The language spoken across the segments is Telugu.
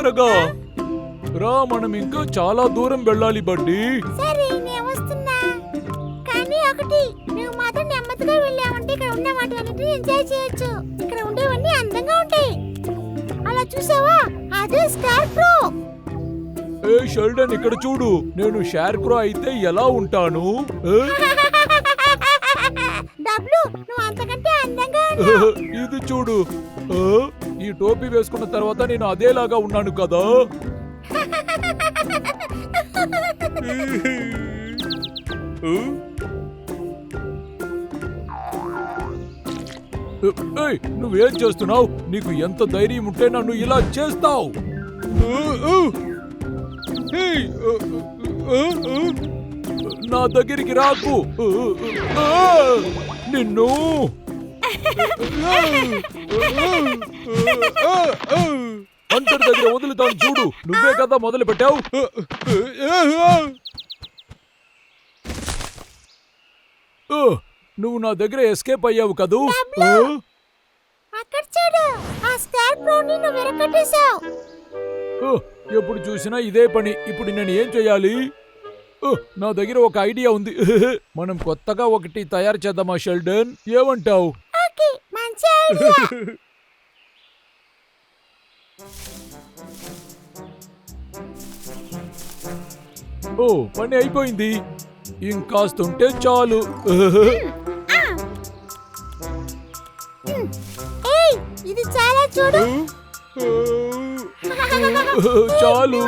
త్వరగా రా, మనం ఇంకా చాలా దూరం వెళ్ళాలి బడ్డీ. సరే నేను వస్తున్నా. కానీ ఒకటి, నువ్వు మాత్రం నెమ్మదిగా వెళ్ళామంటే ఇక్కడ ఉన్న వాటి అన్నిటిని ఎంజాయ్ చేయొచ్చు. ఇక్కడ ఉండేవన్నీ అందంగా ఉంటాయి. అలా చూసావా, అదే స్టార్ ప్రో. ఏ షెల్డన్, ఇక్కడ చూడు, నేను షార్ క్రో అయితే ఎలా ఉంటాను? డబ్లు, నువ్వు అంతకంటే అందంగా ఉన్నావు. ఇది చూడు, ఈ టోపీ వేసుకున్న తర్వాత నేను అదేలాగా ఉన్నాను కదా. ఏయ్, నువ్వేం చేస్తున్నావు? నీకు ఎంత ధైర్యం ఉంటే నన్ను ఇలా చేస్తావు? నా దగ్గరికి రాకు, నిన్ను. హంటర్ దగ్గర వదులుతాను చూడు, నువ్వే కదా మొదలు పెట్టావు. నువ్వు నా దగ్గర ఎస్కేప్ అయ్యావు కదూ. అక్కడ చూడు, ఆ స్టార్ ప్రోని నువ్వు వెరకట్టేశావు. ఎప్పుడు చూసినా ఇదే పని. ఇప్పుడు నేను ఏం చేయాలి? నా దగ్గర ఒక ఐడియా ఉంది. మనం కొత్తగా ఒకటి తయారు చేద్దామా షెల్డన్? ఏమంటావు? ఓకే, మంచి ఐడియా. ఓ, పని అయిపోయింది. ఇంకాస్తుంటే చాలు. ఏయ్, ఇది చాలా చూడు. చాలు.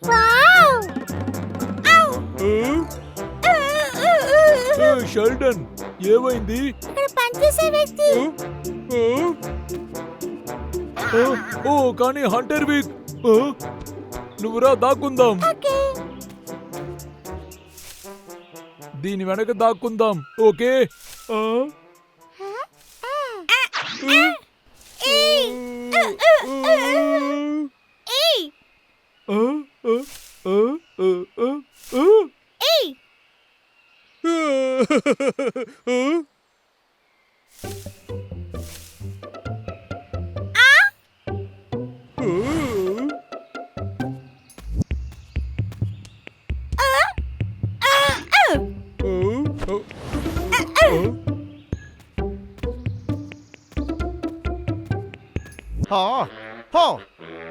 వావ్! షెల్డన్, ఏమైంది? ఇక్కడ పనిచేసే వ్యక్తి. ఓ, కానీ హంటర్ వీక్. నువ్వురా, దాక్కుందాం. ఓకే. దీని వెనక దాక్కుందాం. ఓకే.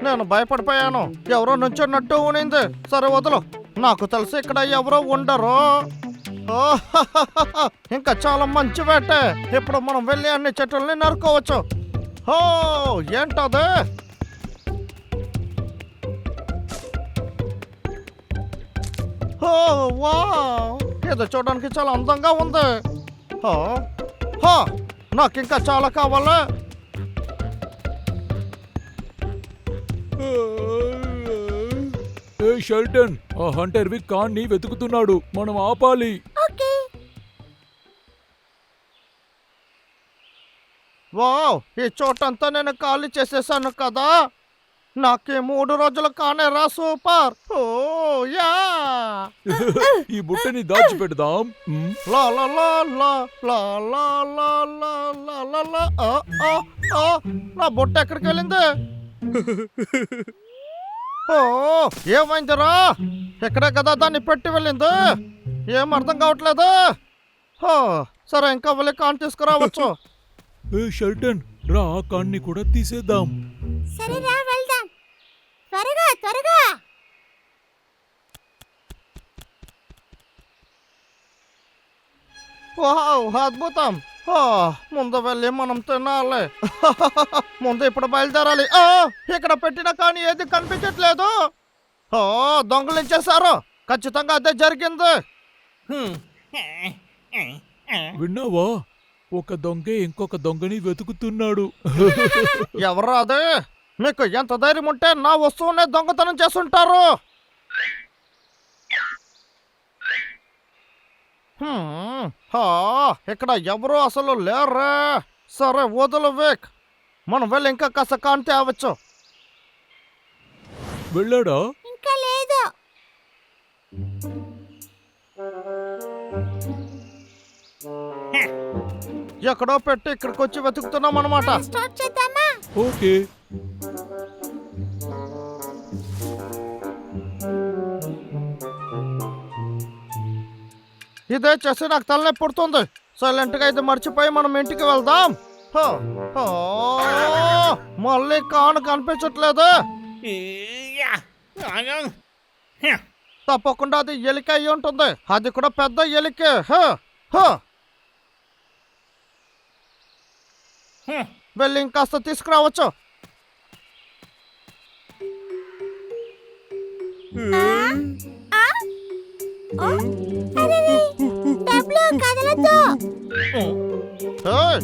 నేను భయపడిపోయాను. ఎవరో నుంచున్నట్టు ఉనింది. సరే వదులు, నాకు తెలిసి ఇక్కడ ఎవరో ఉండరు. ఇంకా చాలా మంచి వేటే. ఇప్పుడు మనం వెళ్ళి అన్ని చెట్లని నరుకోవచ్చు. ఏంటది? ఇది చూడడానికి చాలా అందంగా ఉంది. నాకు ఇంకా చాలా కావాలా? ఏ షెల్టన్, ఆ హంటర్ విక్ కాన్ని వెతుకుతున్నాడు. మనం ఆపాలి. ఓకే. వావ్, ఈ చోటంతా నేను ఖాళీ చేసేసాను కదా. నాకే 3 రోజులు కానే రా. సూపర్. యా. ఈ బుట్టని దాచిపెడదాం. లా లా లా లా లా లా లా లా లా లా లా. నా బుట్ట ఎక్కడికి వెళ్ళింది? ఏమైందిరా? ఎక్కడే కదా దాన్ని పెట్టి వెళ్ళింది. ఏం అర్థం కావట్లేదు. సరే, ఇంకా వెళ్ళి కాన్ తీసుకురావచ్చు. షెల్టన్, రా, కాన్ని కూడా తీసేద్దాం. సరే రా, వెళ్దాం. త్వరగా త్వరగా. అద్భుతం. ముందు వెళ్ళి మనం తినాలి. ముందు ఇప్పుడు బయలుదేరాలి. ఇక్కడ పెట్టిన కానీ ఏది కనిపించట్లేదు. దొంగలించేశారు. ఖచ్చితంగా అదే జరిగింది. విన్నావా? ఒక దొంగే ఇంకొక దొంగని వెతుకుతున్నాడు. ఎవరు అదే? మీకు ఎంత ధైర్యం ఉంటే నా వస్తువునే దొంగతనం చేస్తుంటారు. ఇక్కడ ఎవరు అసలు లేరా? సరే వదులు విక్, మనం వెళ్ళి ఇంకా కాస్త కాంతి అవ్వచ్చు. వెళ్ళాడా? ఇంకా లేదు. ఎక్కడో పెట్టి ఇక్కడికి వచ్చి వెతుకుతున్నాం అనమాట. స్టార్ట్ చేద్దామా? ఓకే. ఇదే చేసి నాకు తలనొప్పి పుడుతుంది. సైలెంట్ గా ఇది మర్చిపోయి మనం ఇంటికి వెళ్దాం. హో, హో, మళ్ళీ కాను కనిపించట్లేదు. తప్పకుండా అది ఎలిక అయి ఉంటుంది. అది కూడా పెద్ద ఎలికే. వెళ్ళి ఇంకాస్త తీసుకురావచ్చు. ఆ? ఓ, అరెరే, డబ్లు కదలొద్దు. ఏయ్!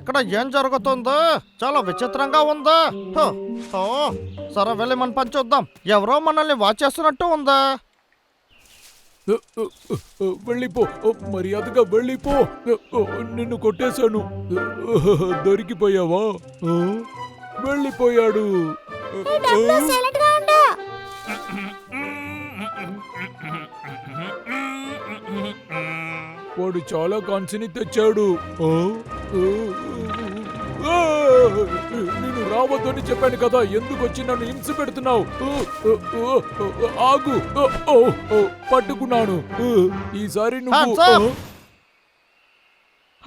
ఇక్కడ ఏం జరుగుతుంది? చాలా విచిత్రంగా ఉంది. సరే వెళ్ళి మన పని చూద్దాం. ఎవరో మనల్ని వాచ్ చేస్తున్నట్టు ఉందా? వెళ్ళిపో, మర్యాదగా వెళ్ళిపో. నిన్ను కొట్టేశాను. దొరికిపోయావా? వెళ్ళిపోయాడు. ఈ డబ్లు సైలెంట్ గా ఉండు. వాడు చాలా కాన్సిని తెచ్చాడు. నేను రావద్దని చెప్పాను కదా, ఎందుకు వచ్చి నన్ను హింస పెడుతున్నావు? ఆగు. పట్టుకున్నాను. ఈసారి Hands up!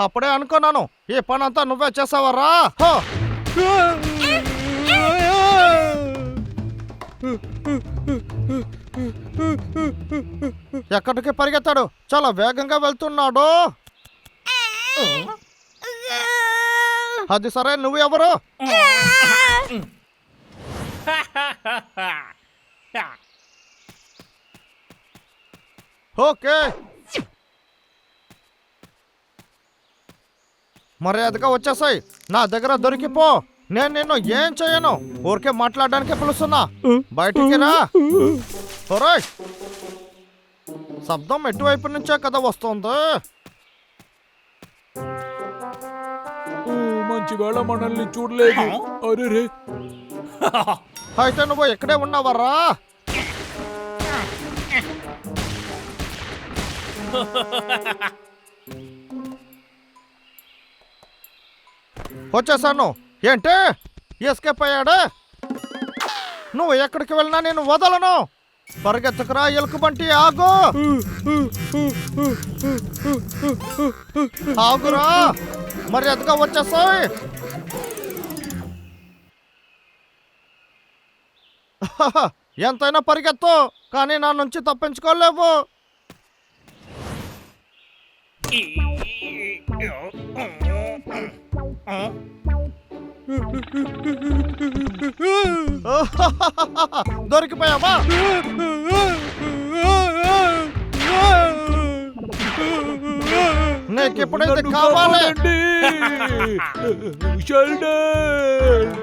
అప్పుడే అనుకున్నాను ఈ పని అంతా నువ్వే చేసావరా. ఎక్కడికి పరిగెత్తాడు? చాలా వేగంగా వెళ్తున్నాడు. అది సరే, నువ్వు ఎవరు? ఓకే, మర్యాదగా వచ్చేసాయి. నా దగ్గర దొరికిపో. నేను నిన్ను ఏం చేయను. ఊరికే మాట్లాడడానికి పిలుస్తున్నా. బయటికి రా. ఒరేయ్, శబ్దం ఎటువైపు నుంచే కదా వస్తుంది. మంచి వేళ మనల్ని చూడలేదు. అరే, అయితే నువ్వు ఎక్కడే ఉన్నావరా? వచ్చేసాను. ఏంటి, ఎస్కేప్ అయ్యాడా? నువ్వు ఎక్కడికి వెళ్ళినా నేను వదలను. పరిగెత్తకురా ఎలుకబంటి, ఆగు. ఆగురా, మర్యాదగా వచ్చేసాయి. ఎంతైనా పరిగెత్తు, కానీ నా నుంచి తప్పించుకోలేవు. దొరికిపోయావా? నీకు ఇప్పుడు ఇది కావాలి. షెల్డన్!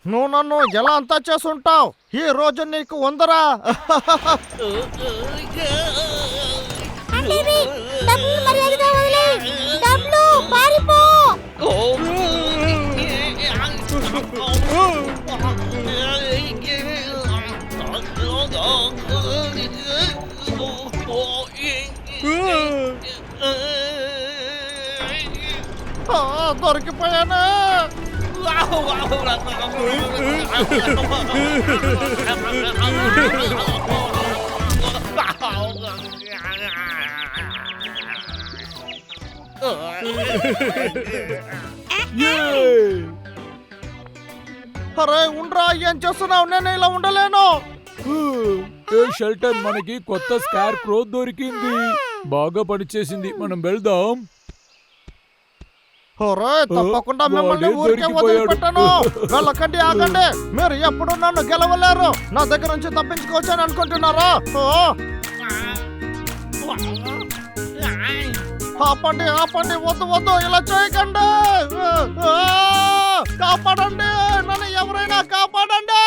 నువ్వు నన్ను ఎలా అంతా చేసుంటావు? ఈ రోజు నీకు ఉందరా. అంటే డబ్లు మర్యాదగా వదిలేయ్. డబ్లు పారిపో. దొరికిపోయాను. అరే ఉండ్రా, ఏం చేస్తున్నావు? నేను ఇలా ఉండలేను. షెల్టన్, మనకి కొత్త స్కార్ క్రో దొరికింది. బాగా పనిచేసింది. మనం వెళ్దాం. తప్పకుండా మిమ్మల్ని ఊరికే వదిలిపెట్టాను. వెళ్ళకండి, ఆగండి. మీరు ఎప్పుడు నన్ను గెలవలేరు. నా దగ్గర నుంచి తప్పించుకోవచ్చని అనుకుంటున్నారా? ఆపండి, ఆపండి, వద్దు వద్దు, ఇలా చేయకండి. కాపాడండి, నన్ను ఎవరైనా కాపాడండి.